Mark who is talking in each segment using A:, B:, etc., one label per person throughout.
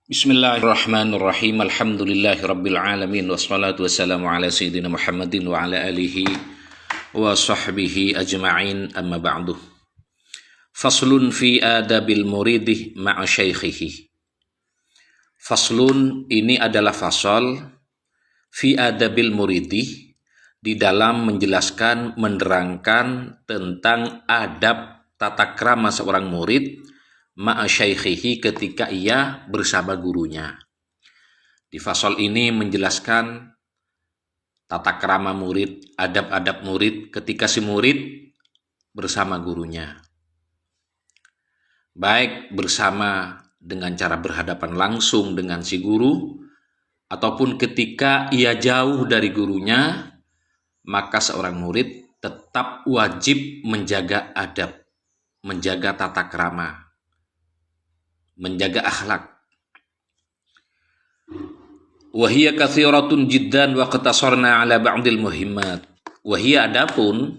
A: Bismillahirrahmanirrahim. Alhamdulillahirabbil alamin wassalatu wassalamu ala sayyidina Muhammadin wa ala alihi wa sahbihi ajma'in, amma ba'du. Faslun fi adabil muridi ma'a syaikhihi. Faslun ini adalah fasal fi adabil muridi, di dalam menjelaskan, menerangkan tentang adab tata krama seorang murid ma'a syaikhihi, ketika ia bersama gurunya. Di fasal ini menjelaskan tata krama murid, adab-adab murid ketika si murid bersama gurunya. Baik bersama dengan cara berhadapan langsung dengan si guru, ataupun ketika ia jauh dari gurunya, maka seorang murid tetap wajib menjaga adab, menjaga tata krama, menjaga akhlak. Wahia katsiratun jiddan wa qatasarna ala ba'dil muhimmat. Wahia adapun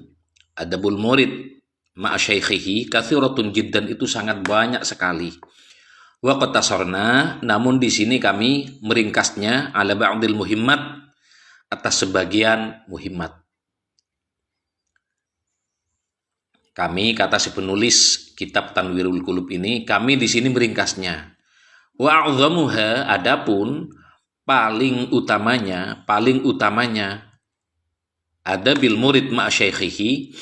A: adabul murid ma'a syaikhihi katsiratun jiddan, itu sangat banyak sekali. Wa qatasarna, namun di sini kami meringkasnya ala ba'dil muhimmat, atas sebagian muhimmat. Kami, kata si penulis kitab Tanwirul Qulub ini, kami di sini meringkasnya. Wa a'dhamuha, adapun paling utamanya adabil murid ma'a syaikhihi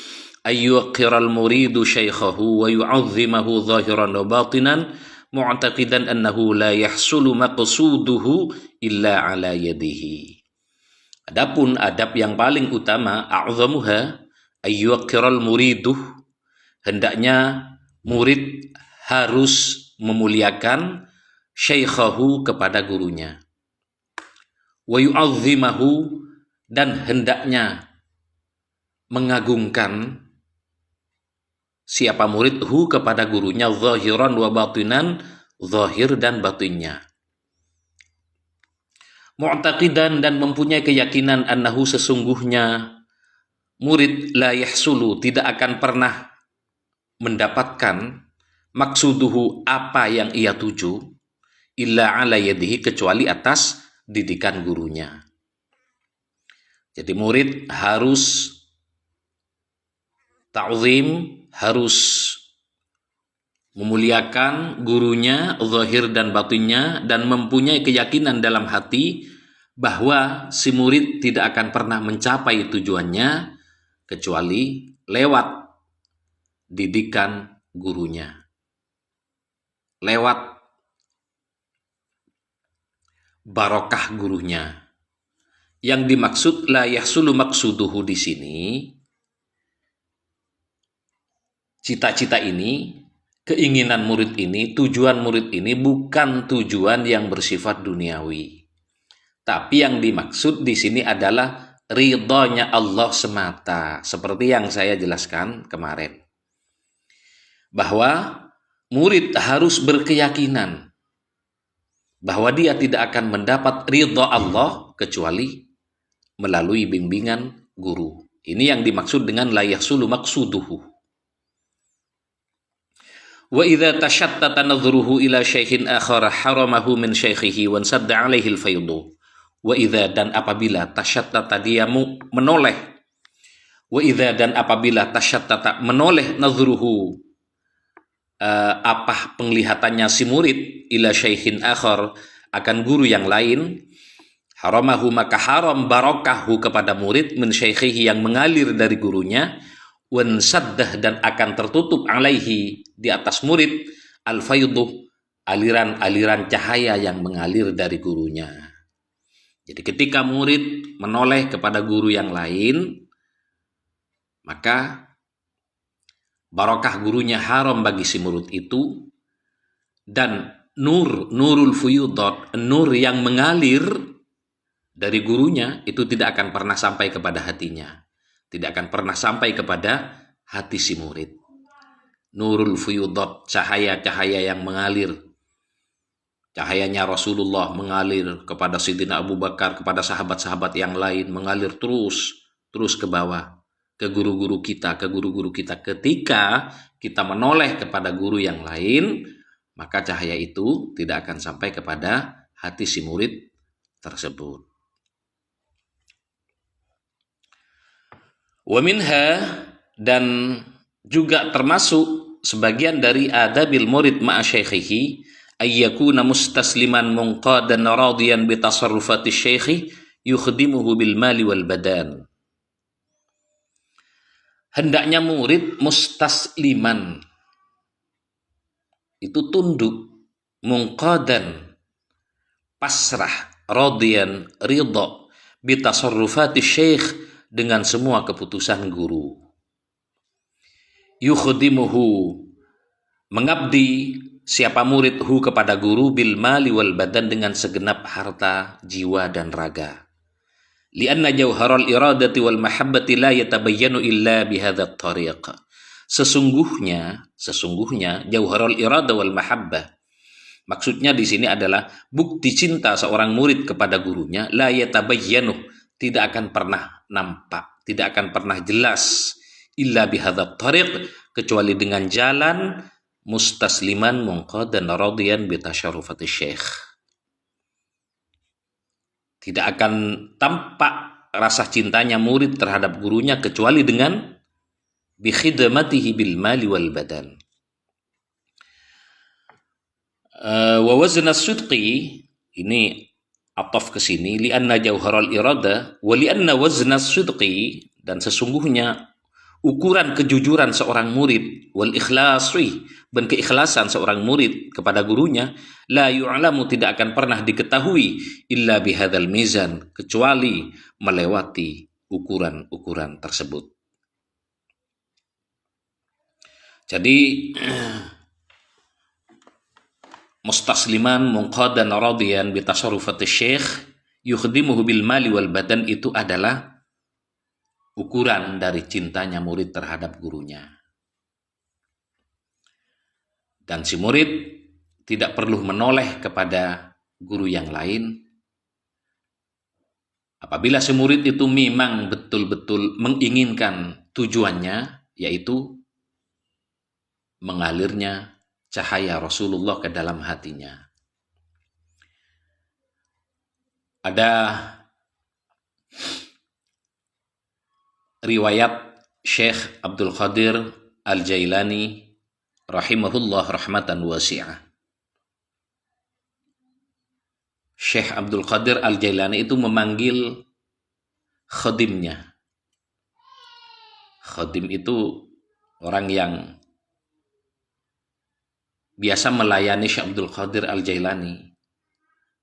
A: ayyuqiral muridu syaikhahu wa yu'azzimahu zahiran wa batinan mu'taqidan annahu la yahsulu maqsuduhu illa ala yadihi. Adapun adab yang paling utama, a'dhamuha ayyuqiral muridu, hendaknya murid harus memuliakan syaikhahu, kepada gurunya. Wa yu'azzimahu, dan hendaknya mengagungkan siapa murid hu, kepada gurunya, zahiran wa batinan, zahir dan batinnya. Mu'taqidan, dan mempunyai keyakinan, annahu, sesungguhnya murid la yahsulu, tidak akan pernah mendapatkan maksuduhu, apa yang ia tuju, illa ala yadihi, kecuali atas didikan gurunya. Jadi murid harus ta'zim, harus memuliakan gurunya zahir dan batinnya, dan mempunyai keyakinan dalam hati bahwa si murid tidak akan pernah mencapai tujuannya kecuali lewat didikan gurunya, lewat barokah gurunya. Yang dimaksud la yahsulu maksuduhu di sini, cita-cita ini, keinginan murid ini, tujuan murid ini bukan tujuan yang bersifat duniawi. Tapi yang dimaksud di sini adalah ridhonya Allah semata, seperti yang saya jelaskan kemarin. Bahwa murid harus berkeyakinan bahwa dia tidak akan mendapat ridha Allah kecuali melalui bimbingan guru. Ini yang dimaksud dengan la yahsulu maksuduhu. Wa idza tashattata nadhruhu ila syaikhin akhar haramahu min syaikhihi wa sadda alaihi al-faydu. Wa idza, dan apabila tashattata, dia menoleh. Wa idza, dan apabila tashattata, menoleh nadhruhu, apa penglihatannya si murid, ila syaikhin akhar, akan guru yang lain, haramahu, maka haram barokahu kepada murid, min syaikhihi, yang mengalir dari gurunya, wan saddah, dan akan tertutup alaihi, di atas murid, al-fayduh, aliran-aliran cahaya yang mengalir dari gurunya. Jadi ketika murid menoleh kepada guru yang lain, maka barokah gurunya haram bagi si murid itu, dan nurul fuyudat, nur yang mengalir dari gurunya itu tidak akan pernah sampai kepada hatinya, tidak akan pernah sampai kepada hati si murid. Nurul fuyudat, cahaya-cahaya yang mengalir, cahayanya Rasulullah mengalir kepada Sayyidina Abu Bakar, kepada sahabat-sahabat yang lain, mengalir terus ke bawah, ke guru-guru kita. Ketika kita menoleh kepada guru yang lain, maka cahaya itu tidak akan sampai kepada hati si murid tersebut. Wa minha, dan juga termasuk sebagian dari adabil murid ma'a syaikhihi ayyakuna mustasliman munqadan radiyan bi tasarrufati syaikhi yukhdimuhu bil mali wal badan. Hendaknya murid mustasliman, itu tunduk, munqadan pasrah, radiyan ridha bi tasarrufati syaikh, dengan semua keputusan guru. Yukhdimuhu, mengabdi siapa murid hu kepada guru, bil mali wal badan, dengan segenap harta, jiwa dan raga. Lianna jauharal iradati wal mahabbati la yatabayyanu illa bihadzal tariq. Sesungguhnya jauharal irada wal mahabbah, maksudnya di sini adalah bukti cinta seorang murid kepada gurunya, la yatabayyanu, tidak akan pernah nampak, tidak akan pernah jelas, illa bihadzal tariq, kecuali dengan jalan mustasliman munqadan radiyan bi tasarrufati syekh. Tidak akan tampak rasa cintanya murid terhadap gurunya kecuali dengan bi khidmatihi bil mali wal badan. Wa wazna sidqi, ini ataf ke sini, lianna jauharal irada wa lianna wazna sidqi, dan sesungguhnya ukuran kejujuran seorang murid, wal ikhlasi, dan keikhlasan seorang murid kepada gurunya, la yu'lamu, tidak akan pernah diketahui, illa bihadzal mizan, kecuali melewati ukuran-ukuran tersebut. Jadi mustasliman munqadan radiyan bi tasarrufati syekh yukhdimuhu bil mali wal badan, itu adalah ukuran dari cintanya murid terhadap gurunya. Dan si murid tidak perlu menoleh kepada guru yang lain apabila si murid itu memang betul-betul menginginkan tujuannya, yaitu mengalirnya cahaya Rasulullah ke dalam hatinya. Ada riwayat Syekh Abdul Qadir Al-Jailani rahimahullah rahmatan wasi'ah. Syekh Abdul Qadir Al-Jailani itu memanggil khadimnya. Khadim itu orang yang biasa melayani Syekh Abdul Qadir Al-Jailani,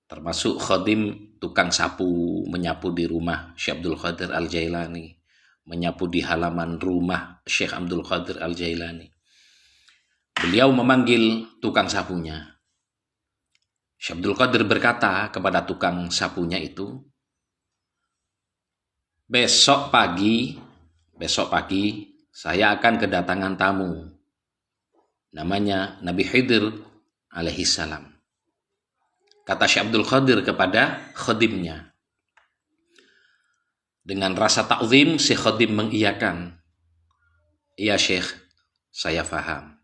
A: termasuk khadim tukang sapu, menyapu di rumah Syekh Abdul Qadir Al-Jailani, menyapu di halaman rumah Syekh Abdul Qadir Al-Jailani. Beliau memanggil tukang sapunya. Syekh Abdul Qadir berkata kepada tukang sapunya itu, besok pagi saya akan kedatangan tamu, namanya Nabi Khidir alaihissalam. Kata Syekh Abdul Qadir kepada khadimnya. Dengan rasa ta'zim, si khadim mengiyakan. Iya Syekh, saya faham.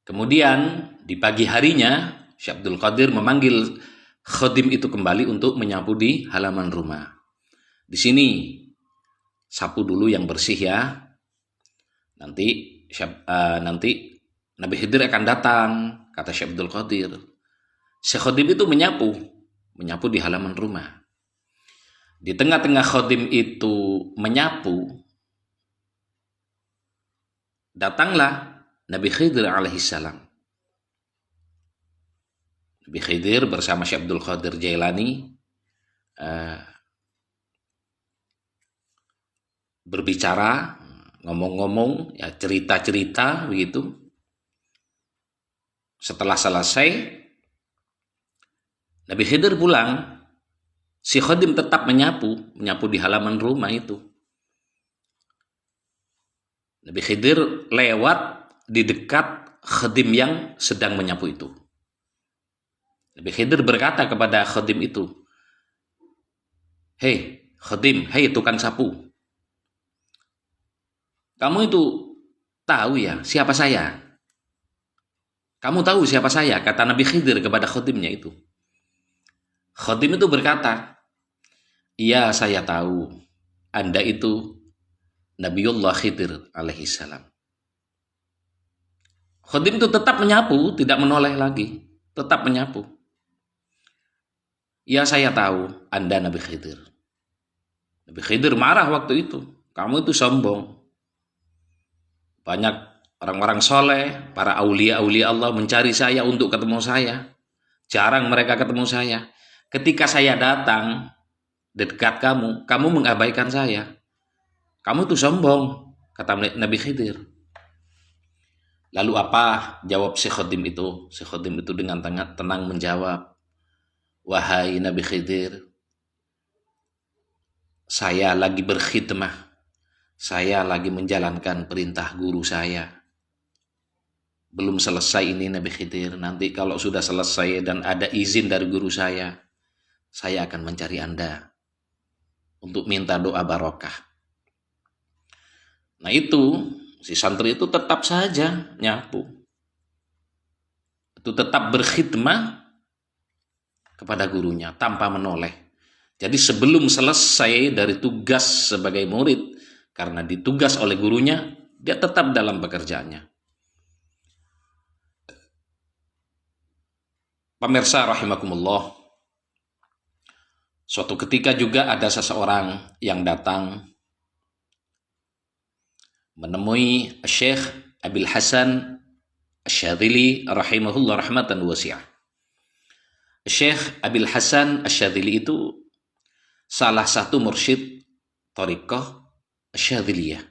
A: Kemudian di pagi harinya, Syekh Abdul Qadir memanggil khadim itu kembali untuk menyapu di halaman rumah. Di sini sapu dulu yang bersih ya. Nanti Nabi Khidir akan datang, kata Syekh Abdul Qadir. Syekh Khadim itu menyapu di halaman rumah. Di tengah-tengah Khadim itu menyapu, datanglah Nabi Khidir alaihissalam. Nabi Khidir bersama Syekh Abdul Qadir Jailani berbicara, ngomong-ngomong, ya cerita-cerita begitu. Setelah selesai, Nabi Khidir pulang. Si khadim tetap menyapu di halaman rumah itu. Nabi Khidir lewat di dekat khadim yang sedang menyapu itu. Nabi Khidir berkata kepada khadim itu, "Hei khadim, hei tukang sapu, kamu itu tahu ya siapa saya?" Kamu tahu siapa saya? Kata Nabi Khidir kepada khotimnya itu. Khotim itu berkata, iya saya tahu. Anda itu Nabiullah Khidir alaihissalam. Khotim itu tetap menyapu, tidak menoleh lagi. Tetap menyapu. Ya saya tahu Anda Nabi Khidir. Nabi Khidir marah waktu itu. Kamu itu sombong. Banyak orang-orang soleh, para aulia-aulia Allah mencari saya untuk ketemu saya. Jarang mereka ketemu saya. Ketika saya datang dekat kamu, kamu mengabaikan saya. Kamu itu sombong, kata Nabi Khidir. Lalu apa jawab si khodim itu? Si khodim itu dengan tenang menjawab, wahai Nabi Khidir, saya lagi berkhidmah. Saya lagi menjalankan perintah guru saya. Belum selesai ini Nabi Khidir. Nanti kalau sudah selesai dan ada izin dari guru saya akan mencari Anda untuk minta doa barokah. Nah itu, si santri itu tetap saja nyapu. Itu tetap berkhidmah kepada gurunya tanpa menoleh. Jadi sebelum selesai dari tugas sebagai murid, karena ditugas oleh gurunya, dia tetap dalam pekerjaannya. Pemirsa rahimakumullah, suatu ketika juga ada seseorang yang datang menemui Syekh Abil Hasan Asyadzili rahimahullah rahmatan wasi'ah. Syekh Abil Hasan Asyadzili itu salah satu mursyid thariqah Asyadziliyah.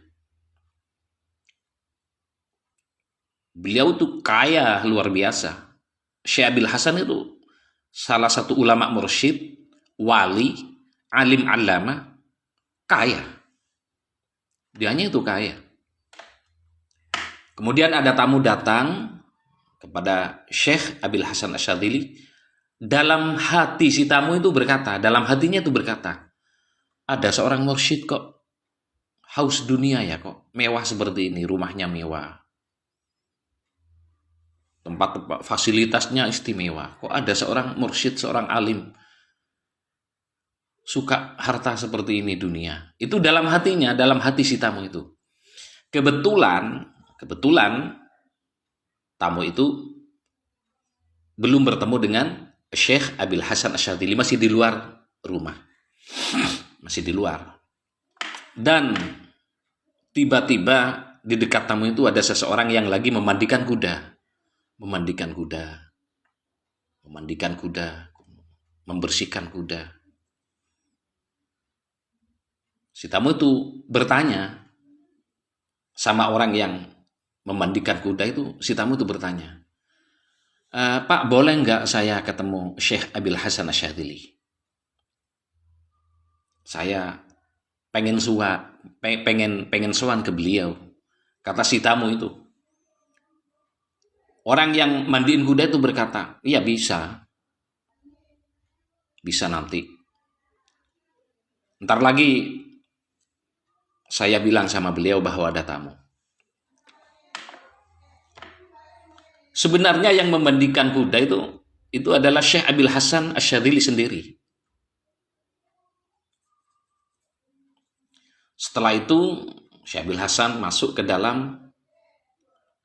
A: Beliau tuh kaya luar biasa. Syekh Abil Hasan itu salah satu ulama mursyid, wali, alim alama, kaya. Dianya itu kaya. Kemudian ada tamu datang kepada Syekh Abil Hasan Asyadzili. Dalam hati si tamu itu berkata, dalam hatinya itu berkata, ada seorang mursyid kok haus dunia ya, kok mewah seperti ini, rumahnya mewah, tempat fasilitasnya istimewa, kok ada seorang mursyid, seorang alim suka harta seperti ini dunia. Itu dalam hatinya, dalam hati si tamu itu. Kebetulan tamu itu belum bertemu dengan Syekh Abil Hasan Asyadzili, masih di luar rumah, masih di luar. Dan tiba-tiba di dekat tamu itu ada seseorang yang lagi memandikan kuda, membersihkan kuda. Si tamu itu bertanya sama orang yang memandikan kuda itu, si tamu itu bertanya, Pak, boleh nggak saya ketemu Syekh Abil Hasan Asyadzili? Saya pengen sowan ke beliau. Kata si tamu itu. Orang yang mandiin kuda itu berkata, iya bisa. Bisa nanti. Ntar lagi saya bilang sama beliau bahwa ada tamu. Sebenarnya yang memandikan kuda itu adalah Syekh Abil Hasan Asyadzili sendiri. Setelah itu Syekh Abil Hasan masuk ke dalam,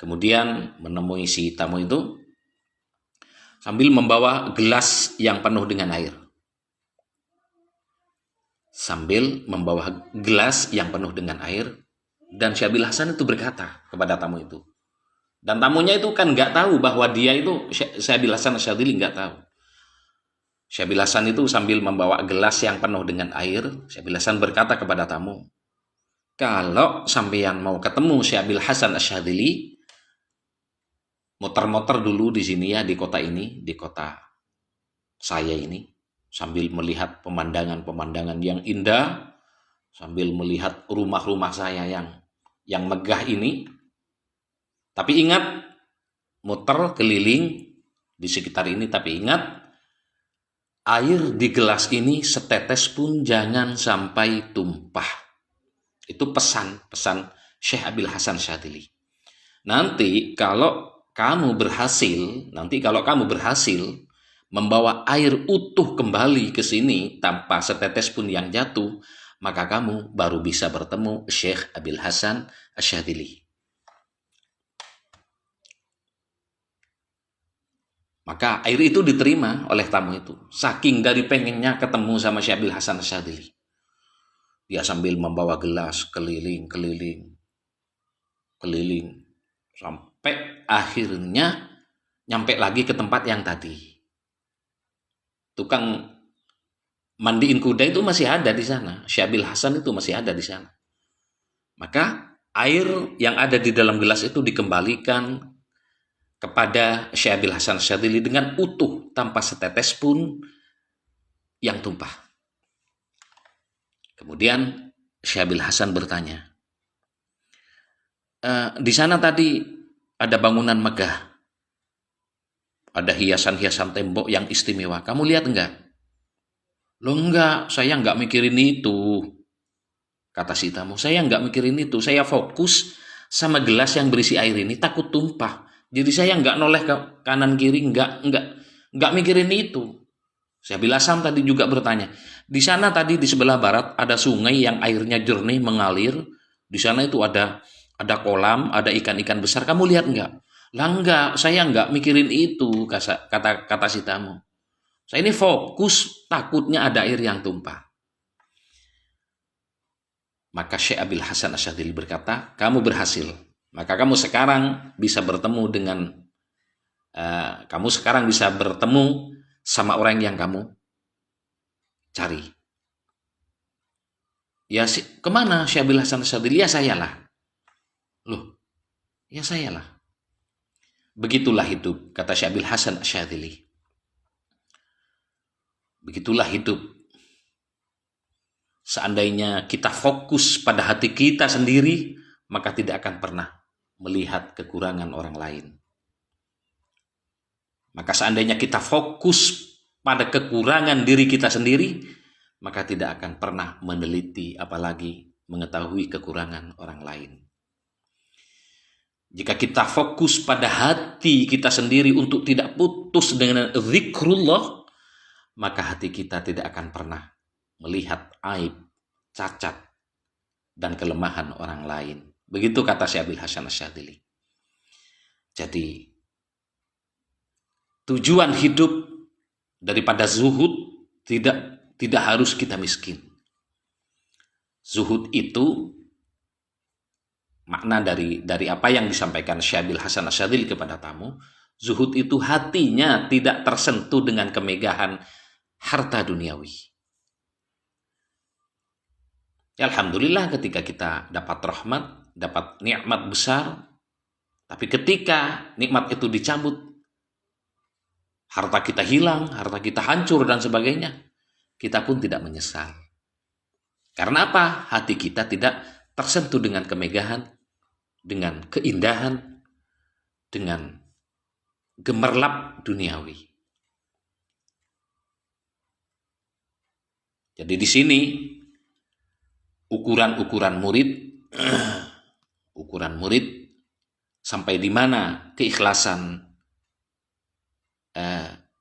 A: kemudian menemui si tamu itu sambil membawa gelas yang penuh dengan air. Dan Syekh Abil Hasan itu berkata kepada tamu itu. Dan tamunya itu kan nggak tahu bahwa dia itu Syekh Abil Hasan Asyadzili, nggak tahu. Syekh Abil Hasan itu sambil membawa gelas yang penuh dengan air, Syekh Abil Hasan berkata kepada tamu, kalau sampeyan mau ketemu Syekh Abil Hasan Asyadzili, muter-muter dulu di sini ya, di kota ini, di kota saya ini, sambil melihat pemandangan-pemandangan yang indah, sambil melihat rumah-rumah saya yang megah ini. Tapi ingat, muter keliling di sekitar ini, tapi ingat, air di gelas ini setetes pun jangan sampai tumpah. Itu pesan Syekh Abil Hasan Asyadzili. Nanti kalau nanti kalau kamu berhasil membawa air utuh kembali ke sini tanpa setetes pun yang jatuh, maka kamu baru bisa bertemu Syekh Abil Hasan Asyadzili. Maka air itu diterima oleh tamu itu. Saking dari pengennya ketemu sama Syekh Abil Hasan Asyadzili. Dia sambil membawa gelas keliling, sampai akhirnya nyampe lagi ke tempat yang tadi. Tukang mandiin kuda itu masih ada di sana. Syekh Abil Hasan itu masih ada di sana. Maka air yang ada di dalam gelas itu dikembalikan kepada Syekh Abil Hasan Asyadzili dengan utuh tanpa setetes pun yang tumpah. Kemudian Syekh Abil Hasan bertanya, di sana tadi ada bangunan megah, ada hiasan-hiasan tembok yang istimewa. Kamu lihat enggak? Loh enggak, saya enggak mikirin itu, kata si tamu. Saya enggak mikirin itu, saya fokus sama gelas yang berisi air ini, takut tumpah. Jadi saya enggak noleh ke kanan kiri, enggak mikirin itu. Syekh Abil Hasan tadi juga bertanya, di sana tadi di sebelah barat ada sungai yang airnya jernih mengalir. Di sana itu ada kolam, ada ikan-ikan besar. Kamu lihat enggak? Lah enggak, saya enggak mikirin itu, kata si tamu. Saya ini fokus, takutnya ada air yang tumpah. Maka Syekh Abil Hasan Asyadzili berkata, kamu berhasil. Maka kamu sekarang bisa bertemu sama orang yang kamu cari. Ya, kemana Syekh Abil Hasan Asyadzili? Ya sayalah. Loh, ya sayalah. Begitulah hidup, kata Syekh Abil Hasan Asyadzili. Begitulah hidup. Seandainya kita fokus pada hati kita sendiri, maka tidak akan pernah melihat kekurangan orang lain. Maka seandainya kita fokus pada kekurangan diri kita sendiri, maka tidak akan pernah meneliti apalagi mengetahui kekurangan orang lain. Jika kita fokus pada hati kita sendiri untuk tidak putus dengan zikrullah, maka hati kita tidak akan pernah melihat aib, cacat, dan kelemahan orang lain. Begitu kata Syekh Abil Hasan Asyadzili. Jadi, tujuan hidup daripada zuhud tidak harus kita miskin. Zuhud itu makna dari apa yang disampaikan Syekh Abil Hasan Asyadzili kepada tamu. Zuhud itu hatinya tidak tersentuh dengan kemegahan harta duniawi. Ya, alhamdulillah ketika kita dapat rahmat, dapat nikmat besar, tapi ketika nikmat itu dicabut, harta kita hilang, harta kita hancur dan sebagainya, kita pun tidak menyesal. Karena apa? Hati kita tidak tersentuh dengan kemegahan, dengan keindahan, dengan gemerlap duniawi. Jadi di sini ukuran murid sampai di mana keikhlasan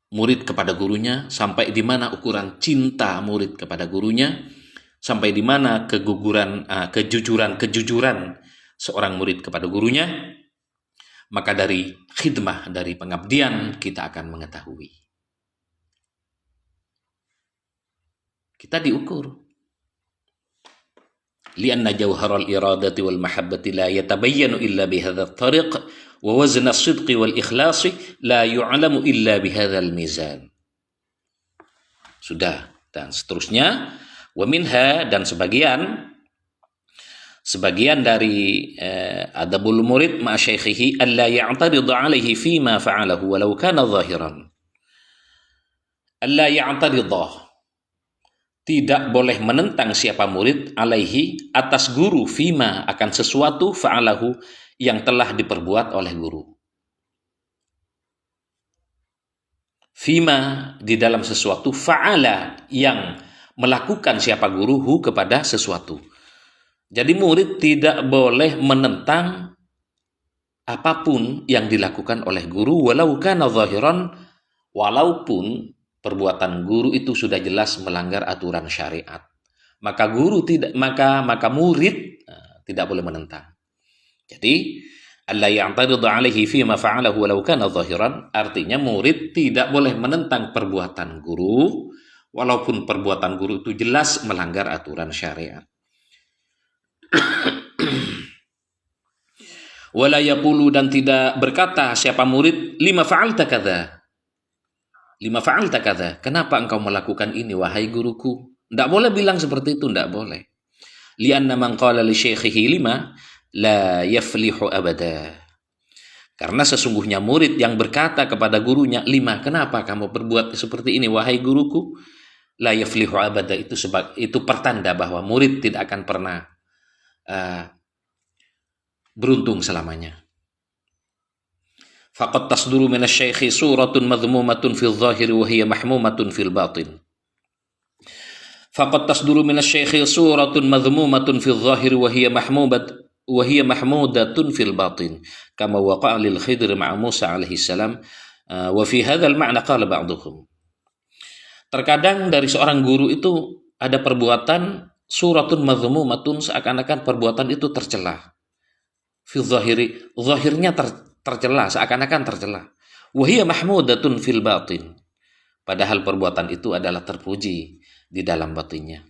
A: murid kepada gurunya, sampai di mana ukuran cinta murid kepada gurunya, sampai di mana kejujuran seorang murid kepada gurunya, maka dari khidmah, dari pengabdian kita akan mengetahui. Kita diukur. Lianna jawharal iradati wal mahabbati la yatabayyanu illa bihadzal tariq wa wazna as-sidqi wal ikhlasi la yu'lamu illa bihadzal mizan. Sudah, dan seterusnya, wa minha, dan sebagian dari adabul murid ma syaikhihi alla ya'tarid 'alaihi fima fa'alahu walau kana zahiran. Alla ya'tarid, tidak boleh menentang siapa murid alaihi, atas guru, fima, akan sesuatu fa'alahu, yang telah diperbuat oleh guru. Fima, di dalam sesuatu, fa'ala, yang melakukan siapa guru kepada sesuatu. Jadi murid tidak boleh menentang apapun yang dilakukan oleh guru walau kana zahiran, walaupun perbuatan guru itu sudah jelas melanggar aturan syariat. Maka guru tidak maka murid tidak boleh menentang. Jadi alla ya'taridu alaihi fi ma fa'alahu walau kana zahiran, artinya murid tidak boleh menentang perbuatan guru walaupun perbuatan guru itu jelas melanggar aturan syariat. Wala yaqulu, dan tidak berkata siapa murid, lima fa'alta kadza. Lima fa'alta kadza. Kenapa engkau melakukan ini wahai guruku? Tidak boleh bilang seperti itu, tidak boleh. Lianna man qala li syaikhihi lima la yaflihu abada. Karena sesungguhnya murid yang berkata kepada gurunya, lima, kenapa kamu berbuat seperti ini wahai guruku? La yaflihu abada, itu pertanda bahwa murid tidak akan pernah beruntung selamanya. Faqad tasduru min asy-syaikhi suratun madhmumatun fil zahiri wa hiya mahmumatun fil batin. Faqad tasduru min asy-syaikhi suratun madhmumatun fil zahiri wa hiya mahmudatun fil batin, kama waqa'a lil Khidr ma'a Musa alaihi salam, wa fi hadzal ma'na qala ba'dhum. Terkadang dari seorang guru itu ada perbuatan suratun madhmumatun, seakan-akan perbuatan itu tercela. Fil zahiri, zahirnya tercela, seakan-akan tercela. Wa hiya mahmudatun fil batin, padahal perbuatan itu adalah terpuji di dalam batinnya.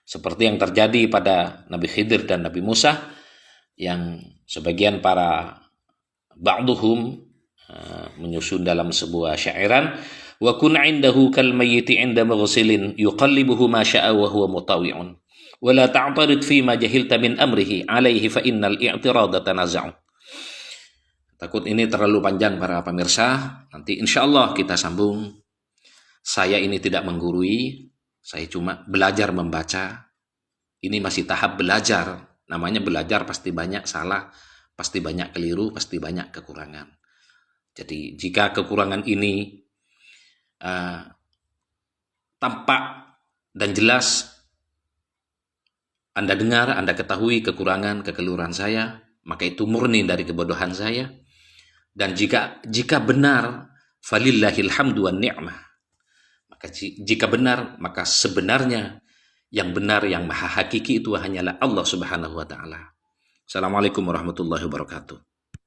A: Seperti yang terjadi pada Nabi Khidir dan Nabi Musa, yang sebagian para ba'duhum menyusun dalam sebuah syairan, wa kun 'indahu kal mayyiti 'inda maghsilin yuqallibuhu ma sya'a wa huwa mutawi'un wa la ta'tarid fi ma jahilta min amrihi 'alaihi fa innal i'tirada tanaza'u. Takut ini terlalu panjang para pemirsa, nanti insyaallah kita sambung. Saya ini tidak menggurui, saya cuma belajar membaca. Ini masih tahap belajar. Namanya belajar pasti banyak salah, pasti banyak keliru, pasti banyak kekurangan. Jadi jika kekurangan ini tampak dan jelas Anda dengar, Anda ketahui kekurangan, kekeliruan saya, maka itu murni dari kebodohan saya. Dan jika benar, falillahil hamdu wan ni'mah. Maka jika benar, maka sebenarnya yang benar, yang maha hakiki itu hanyalah Allah Subhanahu wa taala. Assalamualaikum warahmatullahi wabarakatuh.